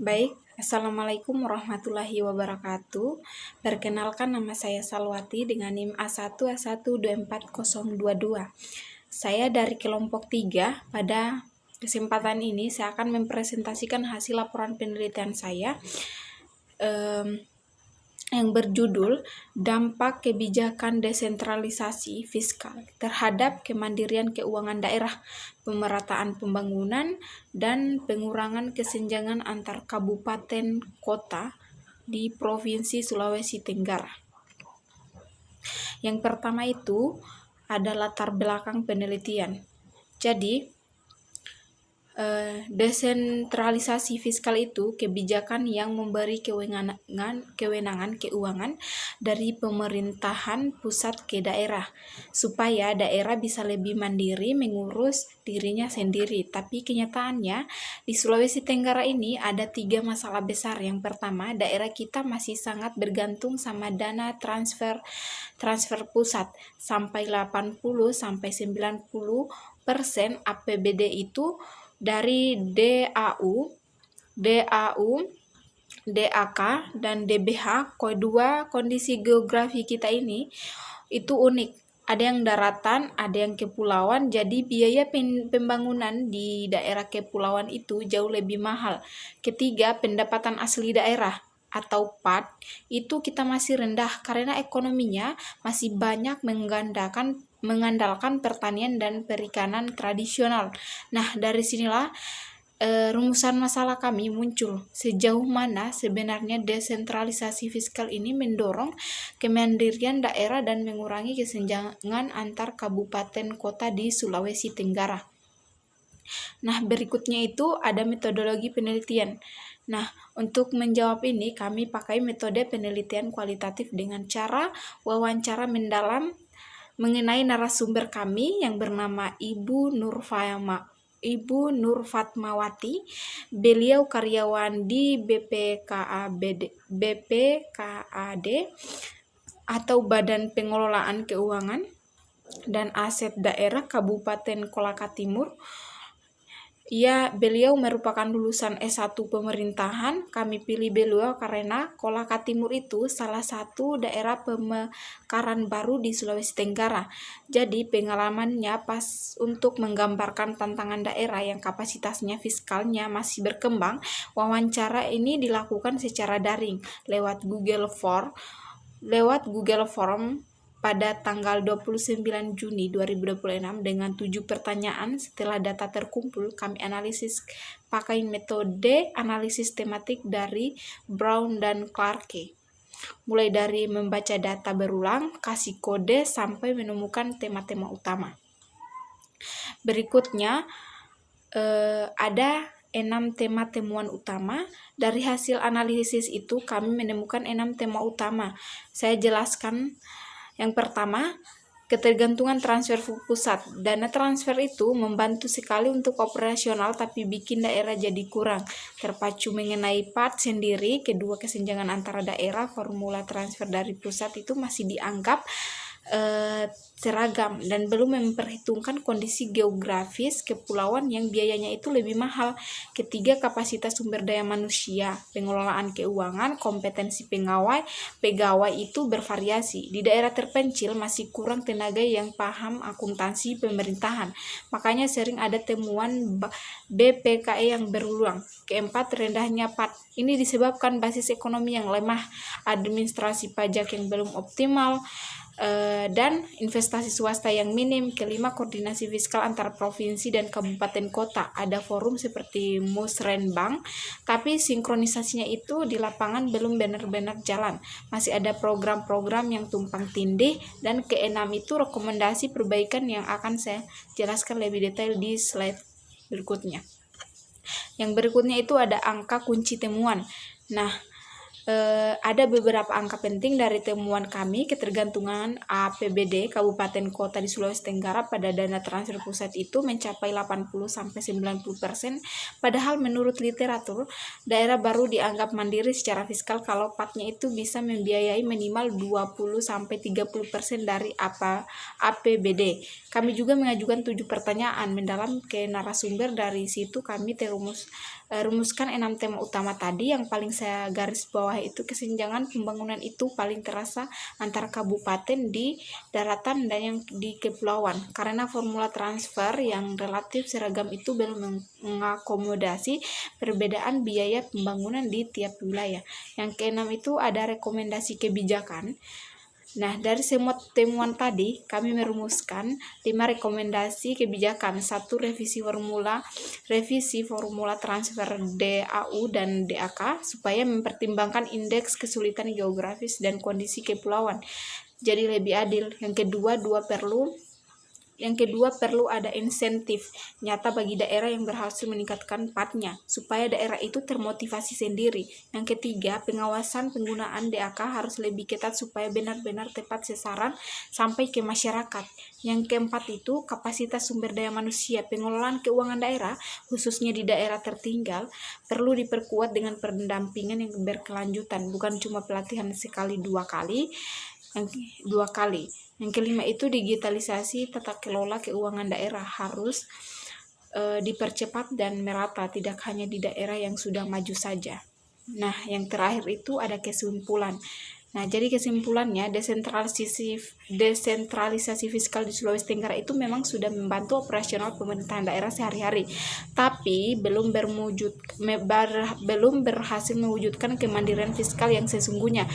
Baik, Assalamualaikum warahmatullahi wabarakatuh. Perkenalkan, nama saya Salwati dengan NIM A1A1240022. Saya dari kelompok 3. Pada kesempatan ini saya akan mempresentasikan hasil laporan penelitian saya yang berjudul Dampak Kebijakan Desentralisasi Fiskal terhadap Kemandirian Keuangan Daerah, Pemerataan Pembangunan, dan Pengurangan Kesenjangan antar Kabupaten Kota di Provinsi Sulawesi Tenggara. Yang pertama itu ada latar belakang penelitian. Jadi, desentralisasi fiskal itu kebijakan yang memberi kewenangan keuangan dari pemerintahan pusat ke daerah, supaya daerah bisa lebih mandiri mengurus dirinya sendiri. Tapi kenyataannya di Sulawesi Tenggara ini ada 3 masalah besar. Yang pertama, daerah kita masih sangat bergantung sama dana transfer pusat. Sampai 80-90% APBD itu dari DAU, DAK, dan DBH. Kedua, kondisi geografi kita ini itu unik. Ada yang daratan, ada yang kepulauan, jadi biaya pembangunan di daerah kepulauan itu jauh lebih mahal. Ketiga, pendapatan asli daerah atau PAD itu kita masih rendah karena ekonominya masih banyak mengandalkan pertanian dan perikanan tradisional. Nah, dari sinilah rumusan masalah kami muncul. Sejauh mana sebenarnya desentralisasi fiskal ini mendorong kemandirian daerah dan mengurangi kesenjangan antar kabupaten kota di Sulawesi Tenggara. Nah, berikutnya itu ada metodologi penelitian. Nah, untuk menjawab ini kami pakai metode penelitian kualitatif dengan cara wawancara mendalam mengenai narasumber kami yang bernama Ibu Nurfatmawati. Beliau karyawan di BPKAD atau Badan Pengelolaan Keuangan dan Aset Daerah Kabupaten Kolaka Timur. Beliau merupakan lulusan S1 pemerintahan. Kami pilih beliau karena Kolaka Timur itu salah satu daerah pemekaran baru di Sulawesi Tenggara. Jadi pengalamannya pas untuk menggambarkan tantangan daerah yang kapasitasnya fiskalnya masih berkembang. Wawancara ini dilakukan secara daring lewat Google Form pada tanggal 29 Juni 2026 dengan 7 pertanyaan. Setelah data terkumpul, kami analisis pakai metode analisis tematik dari Brown dan Clarke. Mulai dari membaca data berulang, kasih kode, sampai menemukan tema-tema utama. Berikutnya, ada 6 tema temuan utama. Dari hasil analisis itu, kami menemukan 6 tema utama. Saya jelaskan. Yang pertama, ketergantungan transfer pusat. Dana transfer itu membantu sekali untuk operasional tapi bikin daerah jadi kurang terpacu mengenai PAD sendiri. Kedua, kesenjangan antara daerah. Formula transfer dari pusat itu masih dianggap seragam dan belum memperhitungkan kondisi geografis kepulauan yang biayanya itu lebih mahal. Ketiga, kapasitas sumber daya manusia, pengelolaan keuangan, kompetensi pegawai itu bervariasi. Di daerah terpencil masih kurang tenaga yang paham akuntansi pemerintahan. Makanya sering ada temuan BPKE yang berulang. Keempat, rendahnya PAD. Ini disebabkan basis ekonomi yang lemah, administrasi pajak yang belum optimal, dan investasi swasta yang minim. Kelima, koordinasi fiskal antar provinsi dan kabupaten kota. Ada forum seperti Musrenbang, tapi sinkronisasinya itu di lapangan belum benar-benar jalan. Masih ada program-program yang tumpang tindih. Dan keenam itu rekomendasi perbaikan yang akan saya jelaskan lebih detail di slide berikutnya. Yang berikutnya itu ada angka kunci temuan. Nah, ada beberapa angka penting dari temuan kami. Ketergantungan APBD Kabupaten Kota di Sulawesi Tenggara pada dana transfer pusat itu mencapai 80-90%, padahal menurut literatur, daerah baru dianggap mandiri secara fiskal kalau PAT-nya itu bisa membiayai minimal 20-30% dari APBD. Kami juga mengajukan 7 pertanyaan mendalam ke narasumber. Dari situ kami rumuskan 6 tema utama tadi. Yang paling saya garis bawah itu kesenjangan pembangunan itu paling terasa antara kabupaten di daratan dan yang di kepulauan, karena formula transfer yang relatif seragam itu belum mengakomodasi perbedaan biaya pembangunan di tiap wilayah. Yang keenam itu ada rekomendasi kebijakan. Nah, dari semua temuan tadi, kami merumuskan 5 rekomendasi kebijakan. 1. Revisi formula transfer DAU dan DAK supaya mempertimbangkan indeks kesulitan geografis dan kondisi kepulauan, jadi lebih adil. Yang kedua, perlu ada insentif nyata bagi daerah yang berhasil meningkatkan PAT-nya, supaya daerah itu termotivasi sendiri. Yang ketiga, pengawasan penggunaan DAK harus lebih ketat supaya benar-benar tepat sasaran sampai ke masyarakat. Yang keempat itu, kapasitas sumber daya manusia. Pengelolaan keuangan daerah, khususnya di daerah tertinggal, perlu diperkuat dengan pendampingan yang berkelanjutan, bukan cuma pelatihan sekali dua kali. Yang kelima itu digitalisasi tata kelola keuangan daerah harus dipercepat dan merata, tidak hanya di daerah yang sudah maju saja. Nah, yang terakhir itu ada kesimpulan. Nah, jadi kesimpulannya, desentralisasi fiskal di Sulawesi Tenggara itu memang sudah membantu operasional pemerintahan daerah sehari-hari, tapi belum berhasil mewujudkan kemandirian fiskal yang sesungguhnya.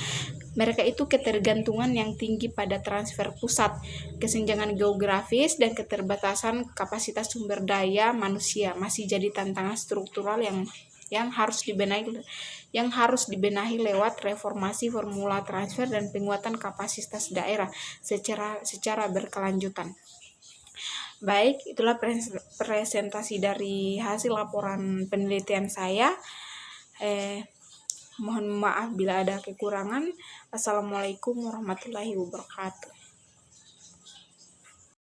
Mereka itu ketergantungan yang tinggi pada transfer pusat, kesenjangan geografis, dan keterbatasan kapasitas sumber daya manusia masih jadi tantangan struktural yang harus dibenahi lewat reformasi formula transfer dan penguatan kapasitas daerah secara berkelanjutan. Baik, itulah presentasi dari hasil laporan penelitian saya. Mohon maaf bila ada kekurangan. Assalamualaikum warahmatullahi wabarakatuh.